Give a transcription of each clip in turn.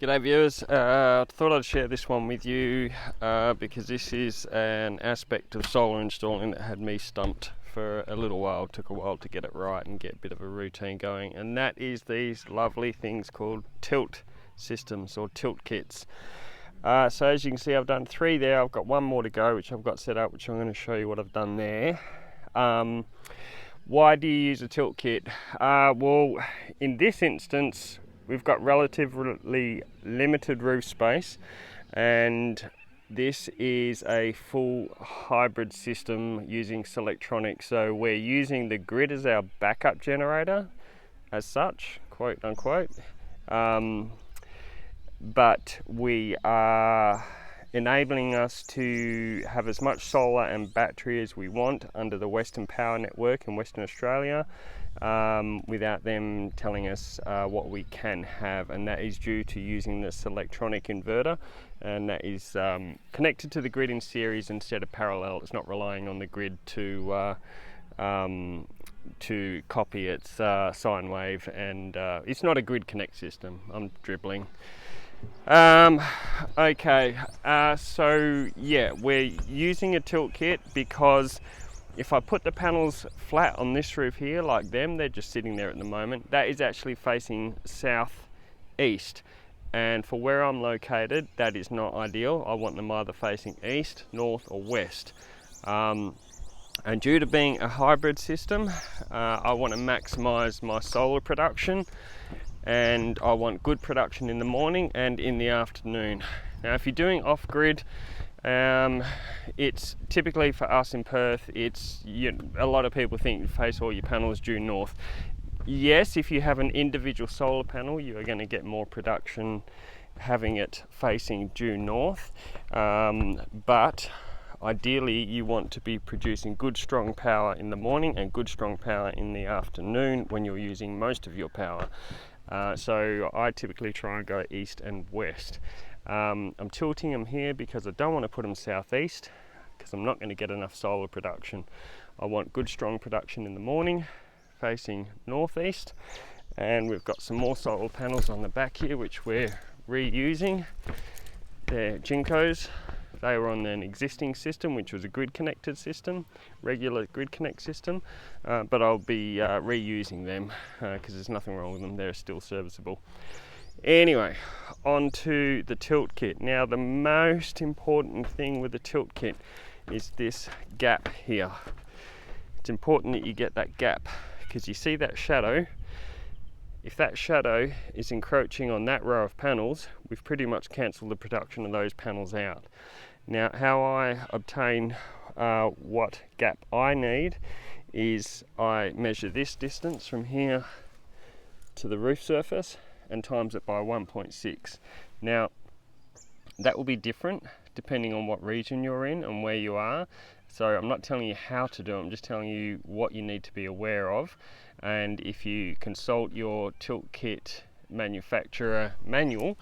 G'day viewers, thought I'd share this one with you because this is an aspect of solar installing that had me stumped for a little while. It took a while to get it right and get a bit of a routine going, and that is these lovely things called tilt systems or tilt kits. So as you can see, I've done 3 there. I've got 1 more to go which I've got set up, which I'm going to show you what I've done there. Why do you use a tilt kit? Well, in this instance we've got relatively limited roof space, and this is a full hybrid system using Selectronics. So we're using the grid as our backup generator as such, quote unquote, but we are enabling us to have as much solar and battery as we want under the Western Power Network in Western Australia, without them telling us what we can have, and that is due to using the Selectronic inverter, and that is connected to the grid in series instead of parallel. It's not relying on the grid to copy its sine wave, and it's not a grid connect system. I'm dribbling. Okay, so yeah, we're using a tilt kit because if I put the panels flat on this roof here like them, they're just sitting there at the moment, that is actually facing southeast, and for where I'm located that is not ideal. I want them either facing east, north or west, and due to being a hybrid system, I want to maximize my solar production, and I want good production in the morning and in the afternoon. Now if you're doing off-grid, it's typically for us in Perth, a lot of people think you face all your panels due north. Yes, if you have an individual solar panel, you are going to get more production having it facing due north, but ideally you want to be producing good strong power in the morning and good strong power in the afternoon when you're using most of your power. So I typically try and go east and west. I'm tilting them here because I don't want to put them southeast, because I'm not going to get enough solar production. I want good strong production in the morning facing northeast, and we've got some more solar panels on the back here which we're reusing. They're Jinkos. They were on an existing system which was a grid connected system, regular grid connect system, but I'll be reusing them because there's nothing wrong with them, they're still serviceable. Anyway, on to the tilt kit. Now the most important thing with the tilt kit is this gap here. It's important that you get that gap, because you see that shadow. If that shadow is encroaching on that row of panels, we've pretty much cancelled the production of those panels out. Now how I obtain what gap I need is I measure this distance from here to the roof surface and times it by 1.6. Now that will be different depending on what region you're in and where you are. So I'm not telling you how to do it, I'm just telling you what you need to be aware of. And if you consult your tilt kit manufacturer manual,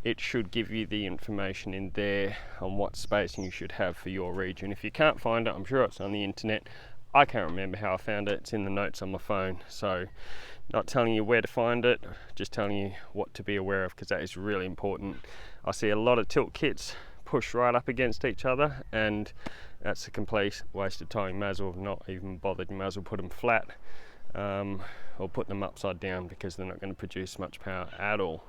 it should give you the information in there on what spacing you should have for your region. If you can't find it, I'm sure it's on the internet. I can't remember how I found it, it's in the notes on my phone. So not telling you where to find it, just telling you what to be aware of, because that is really important. I see a lot of tilt kits pushed right up against each other, and that's a complete waste of time. You may as well have not even bothered. You may as well put them flat, or put them upside down, because they're not going to produce much power at all.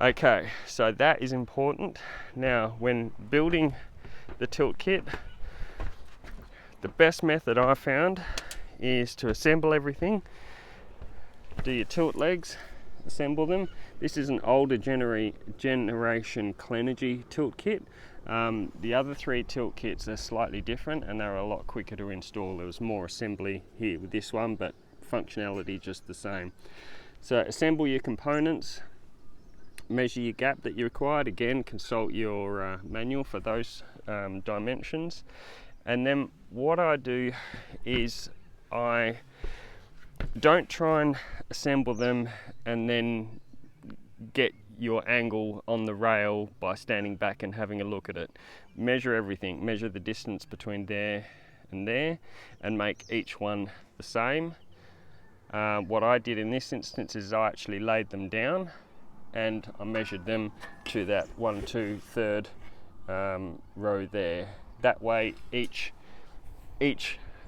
Okay, so that is important. Now when building the tilt kit, the best method I found is to assemble everything. Do your tilt legs, assemble them. This is an older generation Clenergy tilt kit. The other 3 tilt kits are slightly different and they're a lot quicker to install. There was more assembly here with this one, but functionality just the same. So assemble your components, measure your gap that you required. Again, consult your manual for those dimensions. And then what I do is I don't try and assemble them and then get your angle on the rail by standing back and having a look at it. Measure everything, measure the distance between there and make each one the same. What I did in this instance is I actually laid them down and I measured them to that 1, 2, 3rd row there. That way each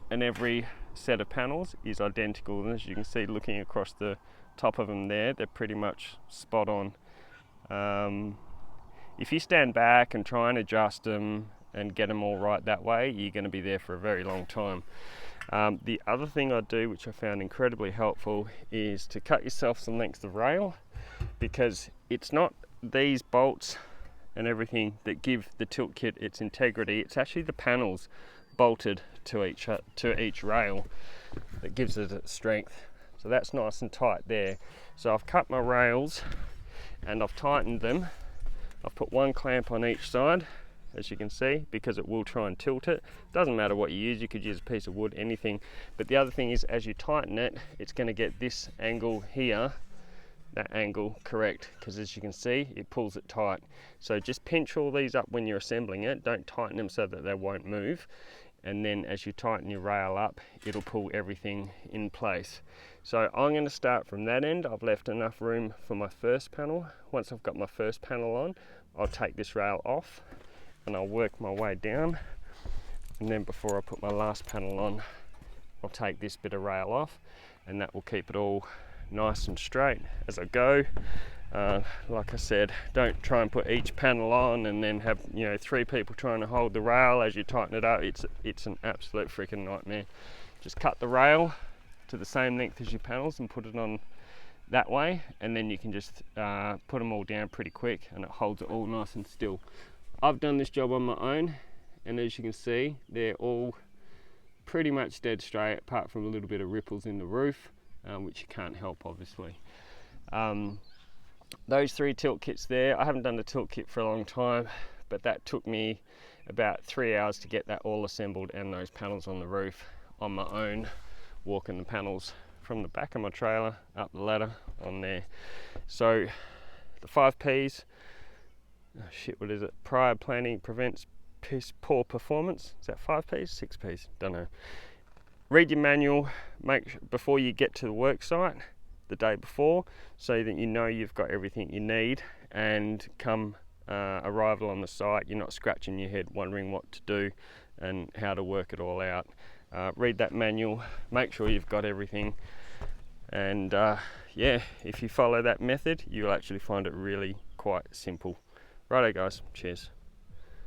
and every set of panels is identical, and as you can see looking across the top of them there, they're pretty much spot on. If you stand back and try and adjust them and get them all right that way, you're going to be there for a very long time. The other thing I do, which I found incredibly helpful, is to cut yourself some lengths of rail, because it's not these bolts and everything that give the tilt kit its integrity, it's actually the panels bolted to each rail that gives it its strength. So that's nice and tight there. So I've cut my rails and I've tightened them. I've put one clamp on each side, as you can see, because it will try and tilt it. Doesn't matter what you use, you could use a piece of wood, anything. But the other thing is, as you tighten it, it's going to get this angle here, that angle correct, because as you can see, it pulls it tight. So just pinch all these up when you're assembling it, don't tighten them so that they won't move. And then as you tighten your rail up, it'll pull everything in place. So I'm going to start from that end. I've left enough room for my first panel. Once I've got my first panel on, I'll take this rail off and I'll work my way down. And then before I put my last panel on, I'll take this bit of rail off, and that will keep it all nice and straight as I go. Like I said, don't try and put each panel on and then have 3 people trying to hold the rail as you tighten it up. It's an absolute freaking nightmare. Just cut the rail to the same length as your panels and put it on that way, and then you can just put them all down pretty quick and it holds it all nice and still. I've done this job on my own, and as you can see, they're all pretty much dead straight apart from a little bit of ripples in the roof, which you can't help obviously. Those 3 tilt kits there, I haven't done the tilt kit for a long time, but that took me about 3 hours to get that all assembled and those panels on the roof on my own, walking the panels from the back of my trailer up the ladder on there. So the 5 P's, what is it? Prior planning prevents poor performance. Is that 5 P's? 6 P's? Don't know. Read your manual before you get to the work site the day before, so that you know you've got everything you need, and come arrival on the site, you're not scratching your head wondering what to do and how to work it all out. Read that manual, make sure you've got everything, and yeah, if you follow that method, you'll actually find it really quite simple. Righto guys, cheers.